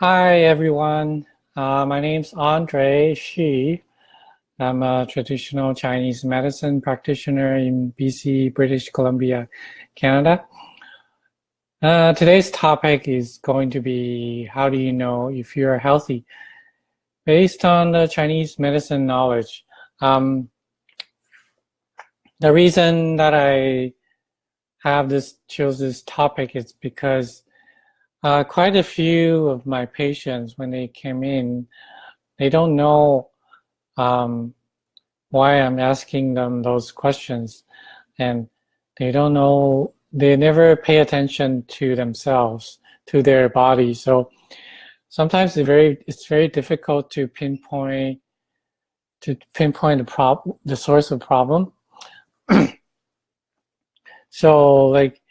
Hi everyone, my name's Andre Shi. I'm a traditional Chinese medicine practitioner in BC, British Columbia, Canada. Today's topic is going to be how do you know if you're healthy? Based on the Chinese medicine knowledge. The reason that I chose this topic is because quite a few of my patients, when they came in, they don't know why I'm asking them those questions, and they don't know, they never pay attention to themselves, to their body. So sometimes it's very difficult to pinpoint the source of problem. So like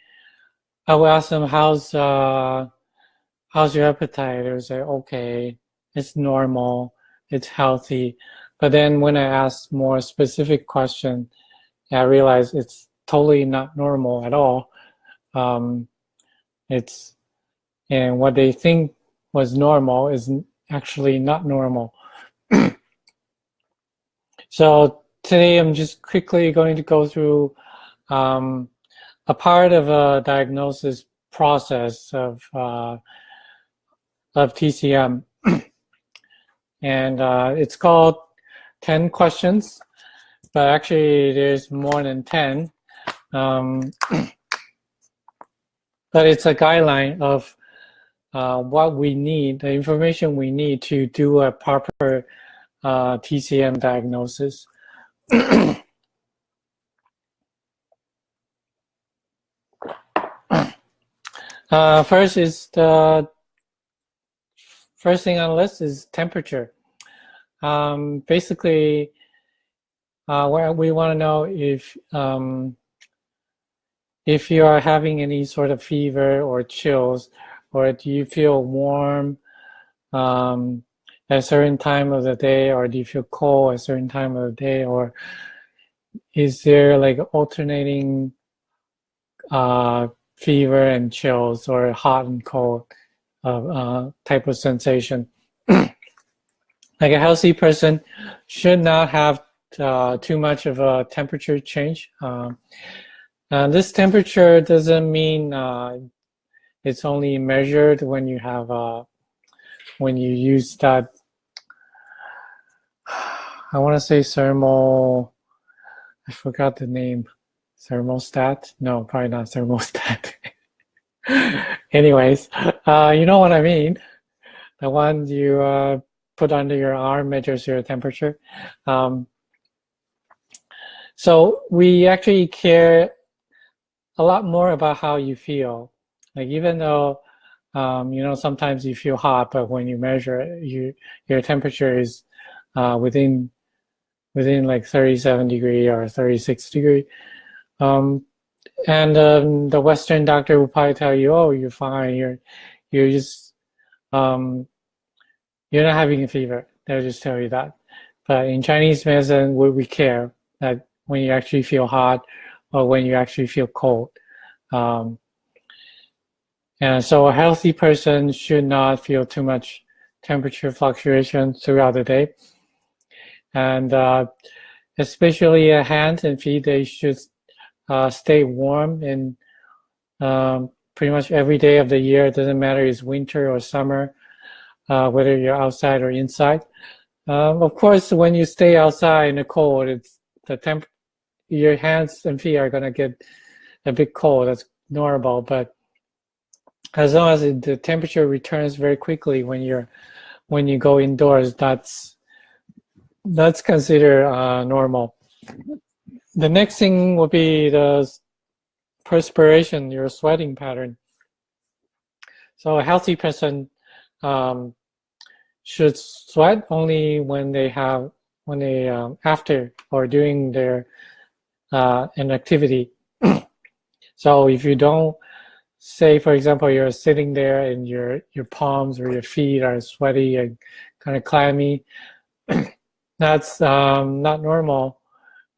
I will ask them, how's your appetite? They will say, okay, it's normal, it's healthy. But then when I ask more specific question, I realize it's totally not normal at all. And what they think was normal is actually not normal. So today I'm just quickly going to go through a part of a diagnosis process of TCM, and it's called 10 questions, but actually there's more than 10. But it's a guideline of what we need, the information we need to do a proper TCM diagnosis. First thing on the list is temperature. Basically, we want to know if you are having any sort of fever or chills, or do you feel warm at a certain time of the day, or do you feel cold at a certain time of the day, or is there like alternating fever and chills, or hot and cold type of sensation? Like a healthy person should not have too much of a temperature change. This temperature doesn't mean it's only measured when you have when you use that. I want to say thermal. I forgot the name. Thermostat? No, probably not thermostat. Anyways, you know what I mean. The one you put under your arm measures your temperature. So we actually care a lot more about how you feel. Like even though sometimes you feel hot, but when you measure it, your temperature is within like 37 degree or 36 degree. And the Western doctor will probably tell you, oh, you're fine, you're just you're not having a fever. They'll just tell you that. But in Chinese medicine, we care that when you actually feel hot or when you actually feel cold. And so a healthy person should not feel too much temperature fluctuation throughout the day. And especially hands and feet, they should stay warm in pretty much every day of the year. It doesn't matter if it's winter or summer, whether you're outside or inside. Of course, when you stay outside in the cold, your hands and feet are gonna get a bit cold. That's normal, but as long as the temperature returns very quickly when you go indoors, that's considered normal. The next thing will be the perspiration, your sweating pattern. So a healthy person should sweat only when they after or during their an activity. So if you don't, say for example you're sitting there and your palms or your feet are sweaty and kind of clammy, that's not normal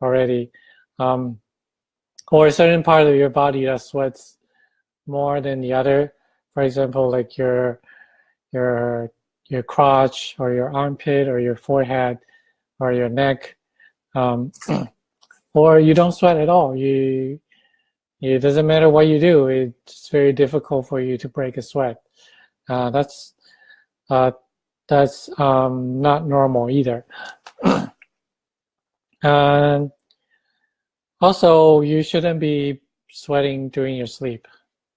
already. Or a certain part of your body that sweats more than the other. For example, like your your crotch or your armpit or your forehead or your neck, or you don't sweat at all. It doesn't matter what you do. It's very difficult for you to break a sweat. That's not normal either. And also, you shouldn't be sweating during your sleep.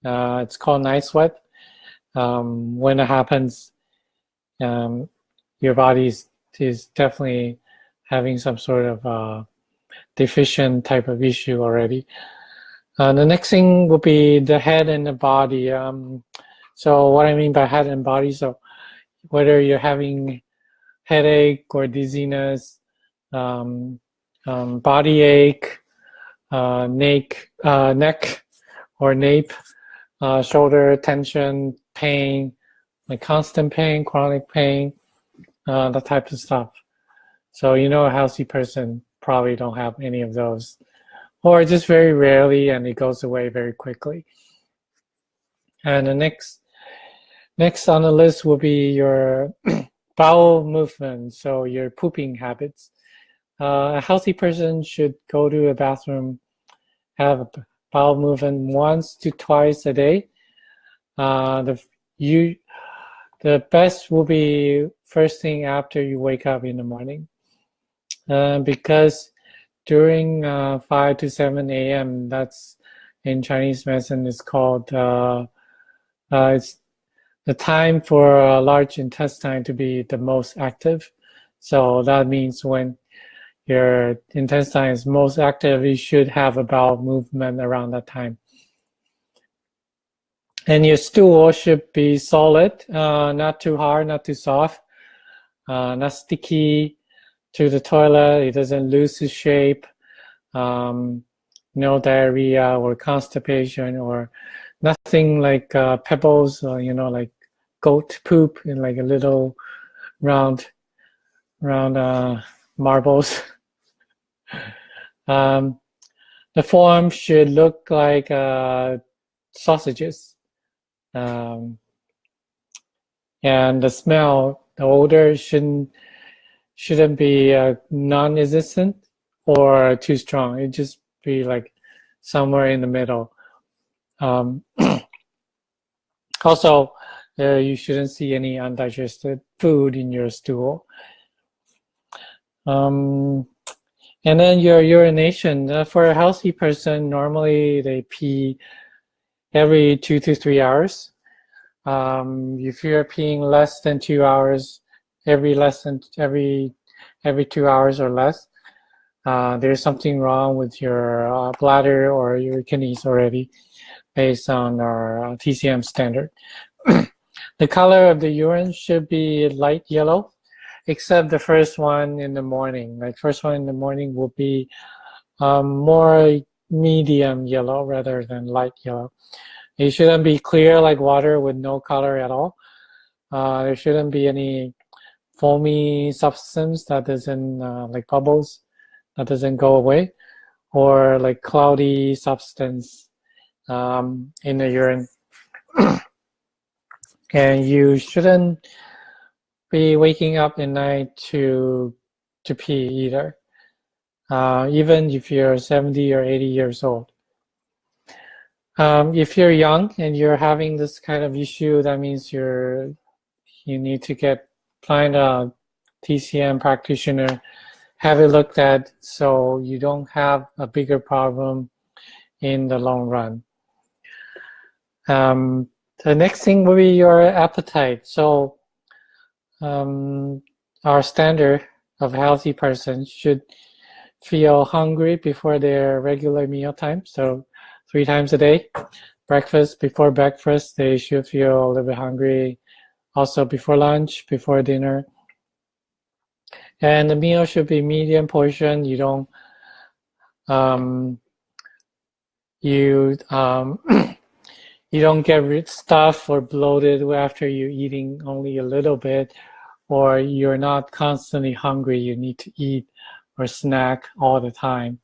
It's called night sweat. When it happens, your body is definitely having some sort of deficient type of issue already. The next thing will be the head and the body. So what I mean by head and body, so whether you're having headache or dizziness, body ache, neck or nape, shoulder tension, pain, like constant pain, chronic pain, that type of stuff. So a healthy person probably don't have any of those, or just very rarely, and it goes away very quickly. And the next on the list will be your bowel movement, so your pooping habits. A healthy person should go to a bathroom, have a bowel movement once to twice a day. The best will be first thing after you wake up in the morning, because during 5 to 7 a.m., that's in Chinese medicine is called it's the time for large intestine to be the most active. So that means when your intestine is most active, you should have a bowel movement around that time. And your stool should be solid, not too hard, not too soft, not sticky to the toilet. It doesn't lose its shape. No diarrhea or constipation or nothing like pebbles or like goat poop in like a little round marbles. The form should look like sausages, and the smell, the odor shouldn't be non-existent or too strong. It just be like somewhere in the middle. Also, you shouldn't see any undigested food in your stool. And then your urination. For a healthy person, normally they pee every 2 to 3 hours. If you're peeing less than 2 hours, every 2 hours or less, there's something wrong with your bladder or your kidneys already, based on our TCM standard. The color of the urine should be light yellow, except the first one in the morning. Like first one in the morning will be more medium yellow rather than light yellow. It shouldn't be clear like water with no color at all. There shouldn't be any foamy substance that doesn't, like bubbles, that doesn't go away, or like cloudy substance in the urine. And you shouldn't be waking up at night to pee either, even if you're 70 or 80 years old. If you're young and you're having this kind of issue, that means you need to find a TCM practitioner, have it looked at, so you don't have a bigger problem in the long run. The next thing will be your appetite. So our standard of a healthy person should feel hungry before their regular meal time. So 3 times a day. Before breakfast, they should feel a little bit hungry. Also before lunch, before dinner. And the meal should be medium portion. You don't you don't get stuffed or bloated after you're eating only a little bit, or you're not constantly hungry. You need to eat or snack all the time.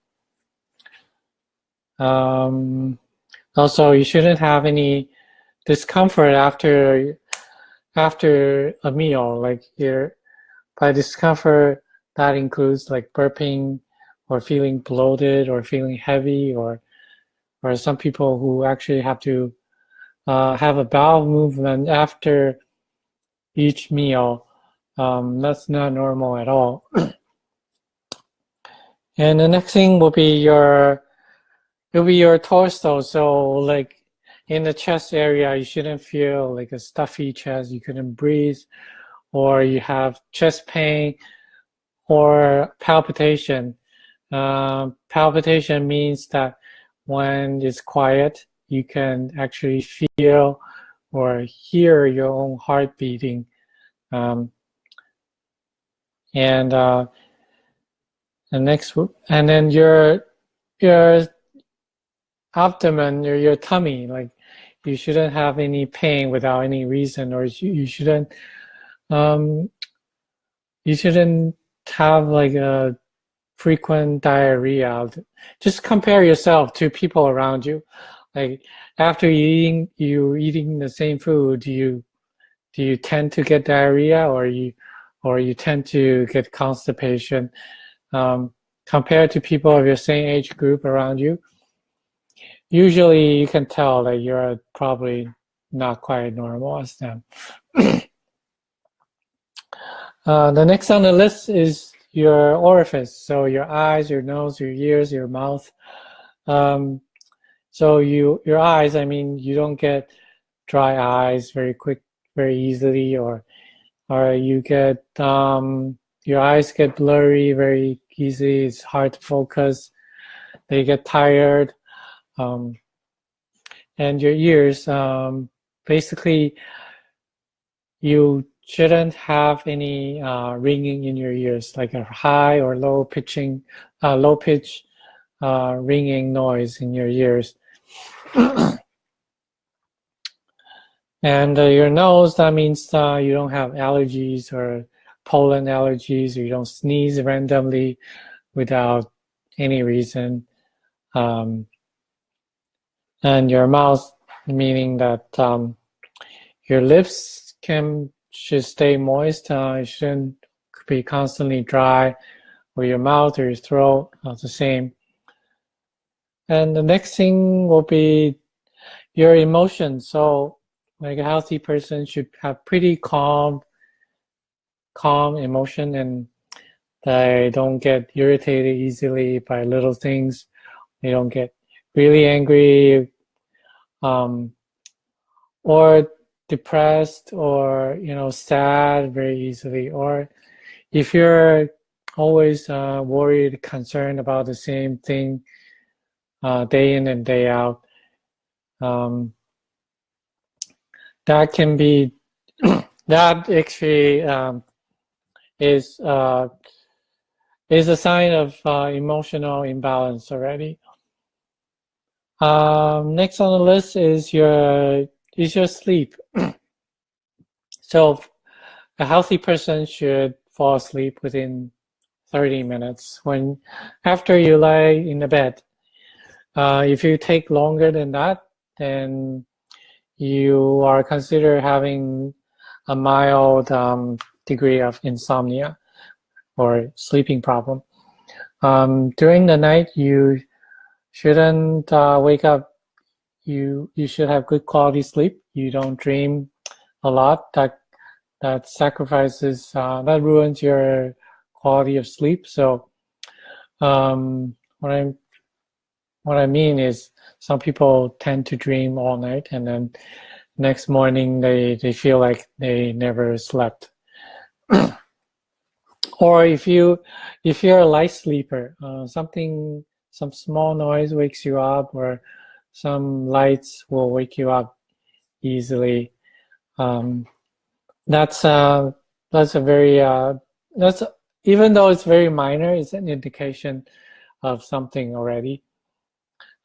Also, you shouldn't have any discomfort after after a meal, like by discomfort, that includes like burping or feeling bloated or feeling heavy, or some people who actually have to have a bowel movement after each meal. That's not normal at all. And the next thing will be your torso. So like in the chest area, you shouldn't feel like a stuffy chest, you couldn't breathe, or you have chest pain or palpitation. Palpitation means that when it's quiet, you can actually feel or hear your own heart beating. And then your abdomen or your tummy, like you shouldn't have any pain without any reason, or you shouldn't have like a frequent diarrhea. Just compare yourself to people around you. Like after eating the same food, do you tend to get diarrhea, or you tend to get constipation? Compared to people of your same age group around you, usually you can tell that you're probably not quite normal as them. The next on the list is your orifice, so your eyes, your nose, your ears, your mouth. So your eyes, I mean, you don't get dry eyes very easily, or you get your eyes get blurry very easily. It's hard to focus. They get tired. And your ears, basically, you shouldn't have any ringing in your ears, like a high or low pitch ringing noise in your ears. And your nose, that means you don't have allergies or pollen allergies, or you don't sneeze randomly without any reason. And your mouth, meaning that your lips should stay moist. It shouldn't be constantly dry, or your mouth or your throat are the same. And the next thing will be your emotions. So like a healthy person should have pretty calm emotion, and they don't get irritated easily by little things. They don't get really angry, or depressed, or sad very easily. Or if you're always worried, concerned about the same thing day in and day out, that can be that actually is a sign of emotional imbalance already. Next on the list is your sleep. So a healthy person should fall asleep within 30 minutes after you lie in the bed. If you take longer than that, then you are considered having a mild degree of insomnia or sleeping problem. During the night, you shouldn't wake up. You should have good quality sleep. You don't dream a lot. That sacrifices, that ruins your quality of sleep. So what I mean is, some people tend to dream all night, and then next morning they feel like they never slept. Or if you're a light sleeper, some small noise wakes you up, or some lights will wake you up easily. That's a very even though it's very minor, it's an indication of something already.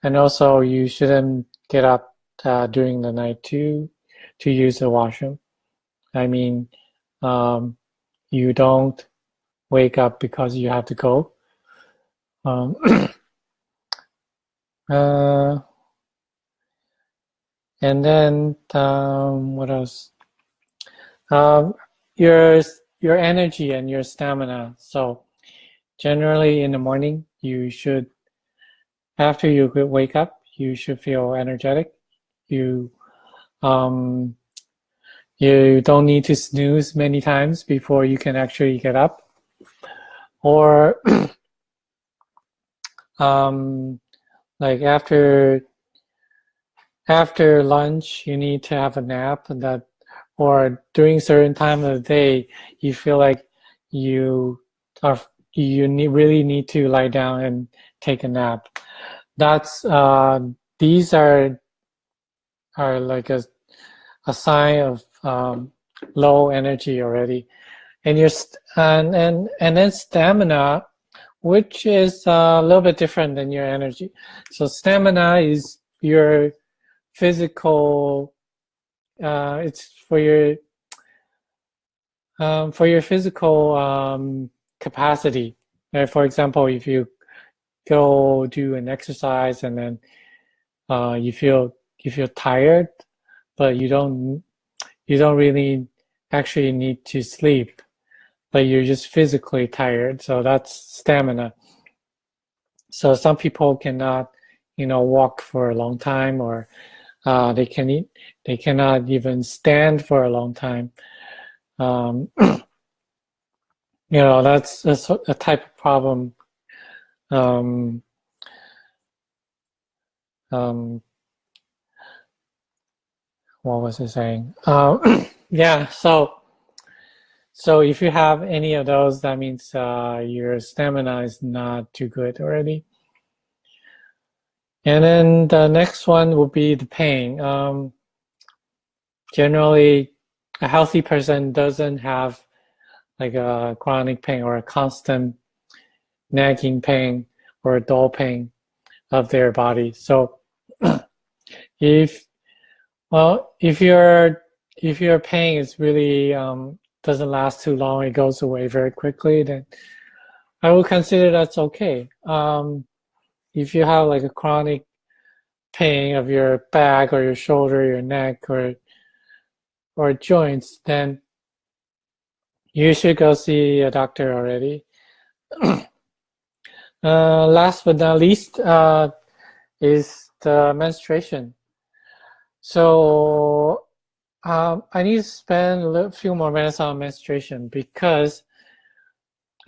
And also, you shouldn't get up during the night to use the washroom. I mean, you don't wake up because you have to go. And then what else? your energy and your stamina. So generally in the morning, you should, after you wake up, you should feel energetic. You you don't need to snooze many times before you can actually get up. Or like after lunch, you need to have a nap, and that, or during certain time of the day, you feel like you really need to lie down and take a nap. That's these are like a sign of low energy already, and and then stamina, which is a little bit different than your energy. So stamina is your physical. It's for your physical capacity. For example, if you go do an exercise and then you feel tired, but you don't really actually need to sleep, but you're just physically tired. So that's stamina. So some people cannot, walk for a long time, or they cannot even stand for a long time. That's a type of problem. What was I saying? Yeah. So if you have any of those, that means your stamina is not too good already. And then the next one would be the pain. Generally, a healthy person doesn't have like a chronic pain or a constant nagging pain or a dull pain of their body. So if your pain is really doesn't last too long, it goes away very quickly, then I would consider that's okay. If you have like a chronic pain of your back or your shoulder, your neck, or joints, then you should go see a doctor already. Last but not least is the menstruation. So I need to spend a few more minutes on menstruation, because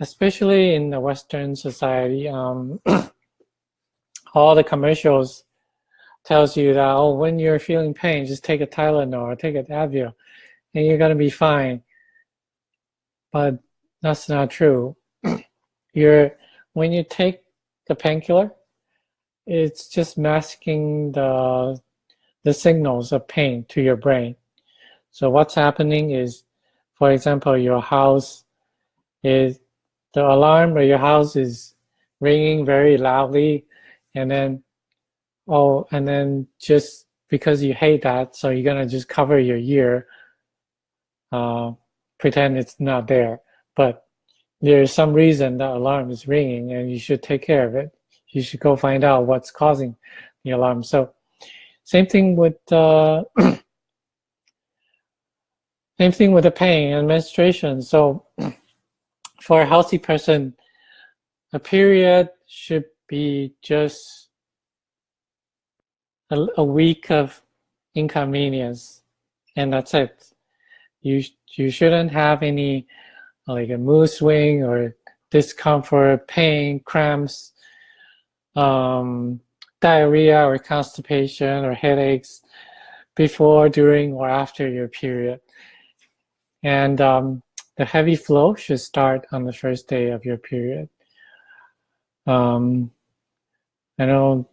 especially in the Western society, all the commercials tells you that, oh, when you're feeling pain, just take a Tylenol or take an Advil and you're gonna be fine. But that's not true. When you take the painkiller, it's just masking the signals of pain to your brain. So what's happening is, for example, your house is, the alarm of your house is ringing very loudly, and then just because you hate that, so you're gonna just cover your ear, pretend it's not there. But there's some reason that alarm is ringing, and you should take care of it. You should go find out what's causing the alarm. So same thing with the pain and menstruation. So for a healthy person, a period should be just a week of inconvenience, and that's it. You shouldn't have any like a mood swing or discomfort, pain, cramps, diarrhea or constipation or headaches before, during, or after your period. And the heavy flow should start on the first day of your period. I know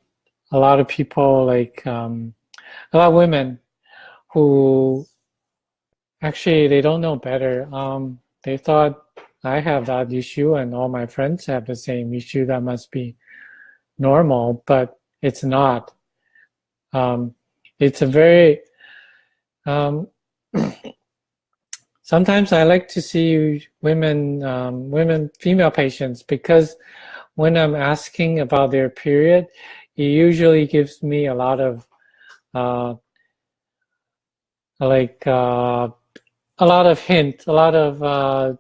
a lot of people, like a lot of women who actually they don't know better. They thought, I have that issue and all my friends have the same issue, that must be normal, but it's not. It's a very sometimes I like to see female patients, because when I'm asking about their period, it usually gives me a lot of lot of hints, a lot of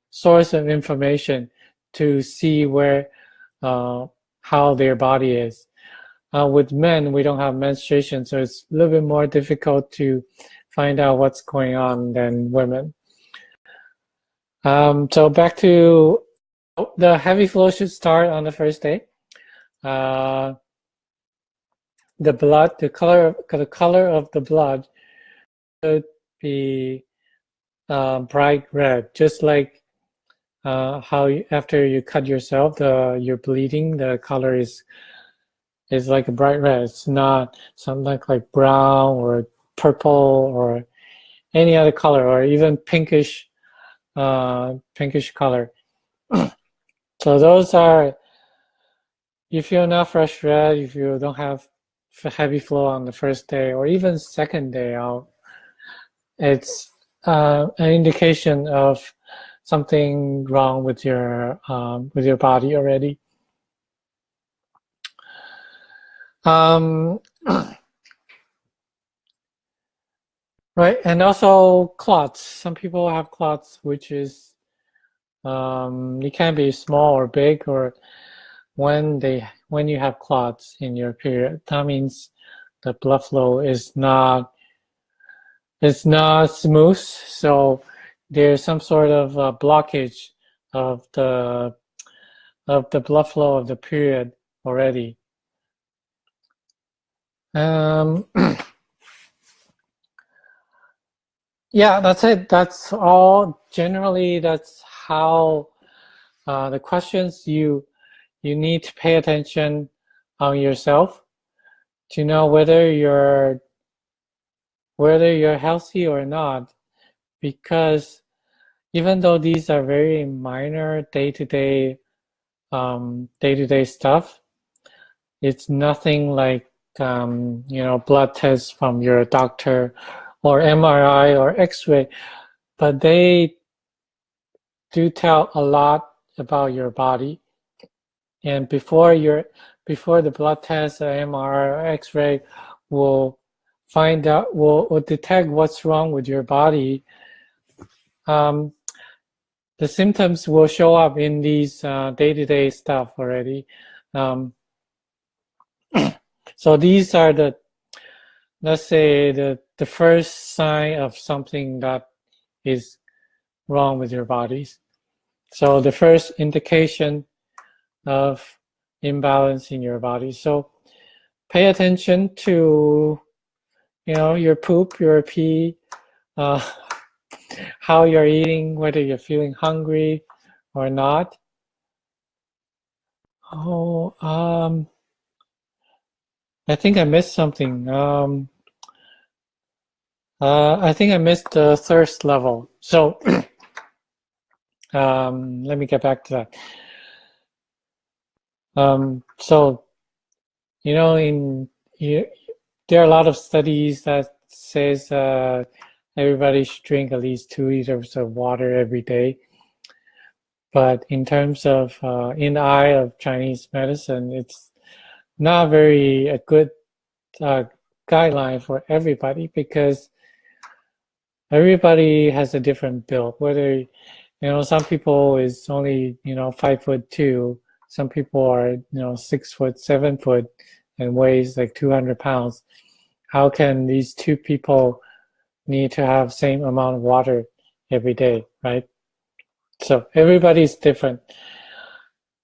source of information to see where how their body is. With men, we don't have menstruation, so it's a little bit more difficult to find out what's going on than women. So back to the heavy flow should start on the first day. The blood, the color of the blood should be bright red, just like how after you cut yourself, you're bleeding, the color is like a bright red. It's not something like brown or purple or any other color, or even pinkish color. So those are, if you're not fresh red, if you don't have heavy flow on the first day or even second day out, it's an indication of something wrong with your body already. Right, and also clots. Some people have clots, which is it can be small or big, or when you have clots in your period, that means the blood flow is not smooth. So there's some sort of blockage of the blood flow of the period already. Yeah, that's it. That's all. Generally, that's how the questions you need to pay attention on yourself to know whether you're healthy or not. Because even though these are very minor day-to-day stuff, it's nothing like blood tests from your doctor or MRI or X-ray, but they do tell a lot about your body. And before the blood test or MRI or X-ray will detect what's wrong with your body, the symptoms will show up in these day-to-day stuff already. So these are let's say the first sign of something that is wrong with your bodies. So the first indication of imbalance in your body. So pay attention to your poop, your pee, how you're eating, whether you're feeling hungry or not. I think I missed something. I think I missed the thirst level. So let me get back to that. So there are a lot of studies that says everybody should drink at least 2 liters of water every day. But in terms of in the eye of Chinese medicine, it's not a good guideline for everybody, because everybody has a different build. Whether some people is only 5'2", some people are 6 foot, 7 foot, and weighs like 200 pounds. How can these two people need to have same amount of water every day, right? So everybody's different,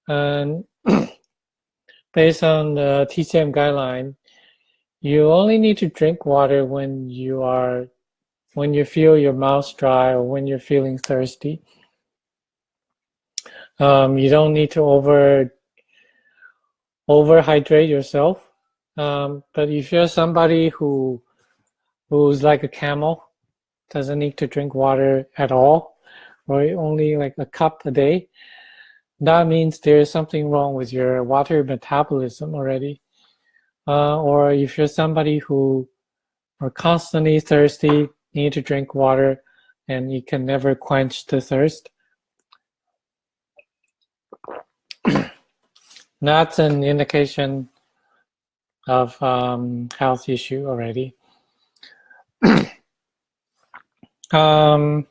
and based on the TCM guideline, you only need to drink water when you feel your mouth dry or when you're feeling thirsty. You don't need to overhydrate yourself. But if you're somebody who's like a camel, doesn't need to drink water at all, or only like a cup a day, that means there's something wrong with your water metabolism already. Or if you're somebody who are constantly thirsty, need to drink water, and you can never quench the thirst, that's an indication of health issue already. Okay,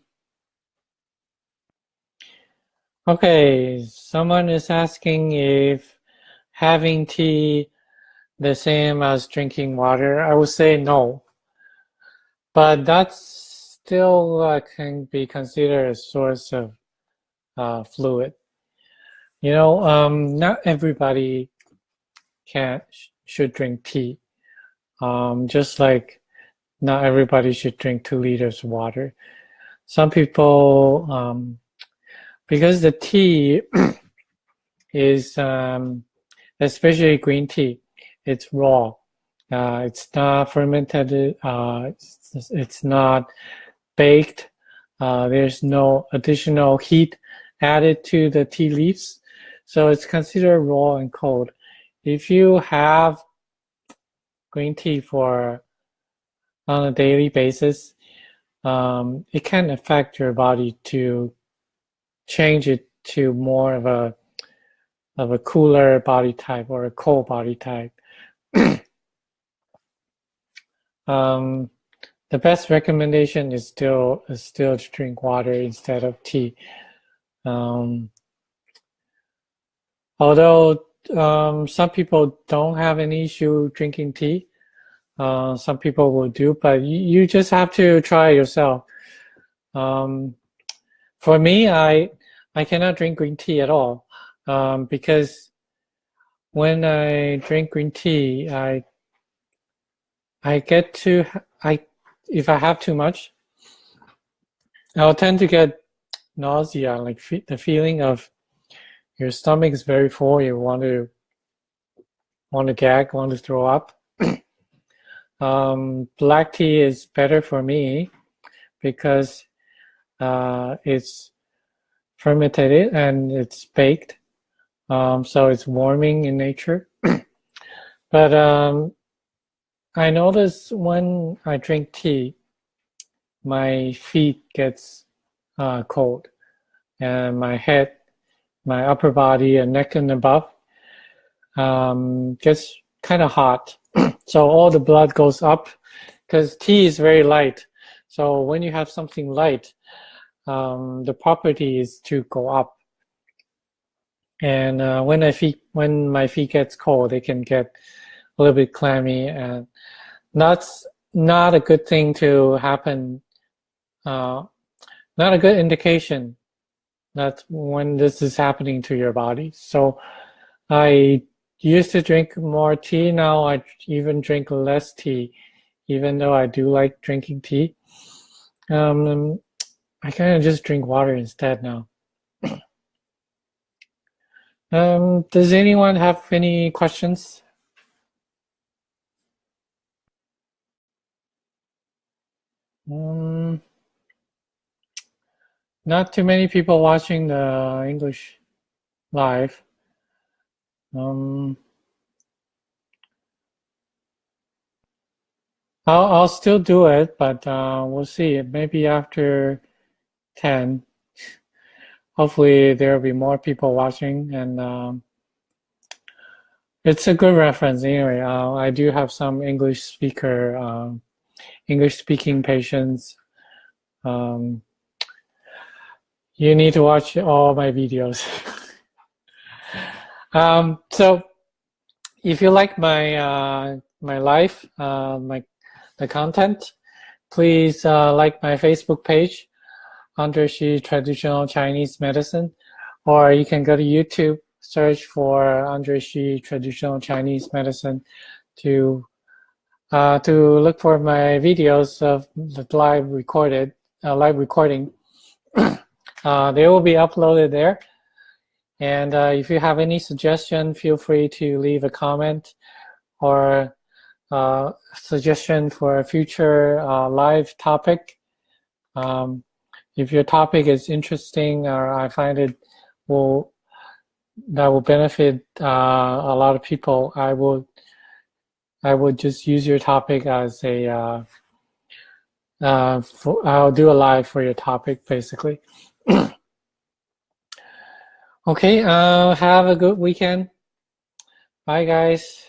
someone is asking if having tea the same as drinking water. I would say no, but that's still can be considered a source of fluid. Not everybody should drink tea. Just like not everybody should drink 2 liters of water. Some people, because the tea is, especially green tea, it's raw. It's not fermented. It's not baked. There's no additional heat added to the tea leaves. So it's considered raw and cold. If you have green tea on a daily basis, it can affect your body to change it to more of a cooler body type or a cold body type. The best recommendation is still to drink water instead of tea. Although some people don't have any issue drinking tea, some people will do, but you just have to try it yourself. For me, I cannot drink green tea at all, because when I drink green tea, if I have too much, I'll tend to get nausea, like the feeling of your stomach is very full, you want to gag, want to throw up. Black tea is better for me because it's fermented and it's baked, so it's warming in nature. But I notice when I drink tea, my feet gets cold, and my head, my upper body, and neck and above gets kind of hot. So all the blood goes up because tea is very light. So when you have something light, the property is to go up. And when my feet gets cold, they can get a little bit clammy, and that's not a good thing to happen. Not a good indication that when this is happening to your body. So I used to drink more tea. Now I even drink less tea, even though I do like drinking tea. I kind of just drink water instead now. Does anyone have any questions? Not too many people watching the English live. I'll still do it, but we'll see. Maybe after 10. Hopefully there will be more people watching, and it's a good reference anyway. I do have some English speaking patients. You need to watch all my videos. So if you like my life, the content, please like my Facebook page, Andre Shi Traditional Chinese Medicine, or you can go to YouTube, search for Andre Shi Traditional Chinese Medicine to look for my videos of the live recording. They will be uploaded there. And if you have any suggestion, feel free to leave a comment or suggestion for a future live topic. If your topic is interesting or I find that will benefit a lot of people, I would just use your topic as a I'll do a live for your topic, basically. Okay, have a good weekend. Bye, guys.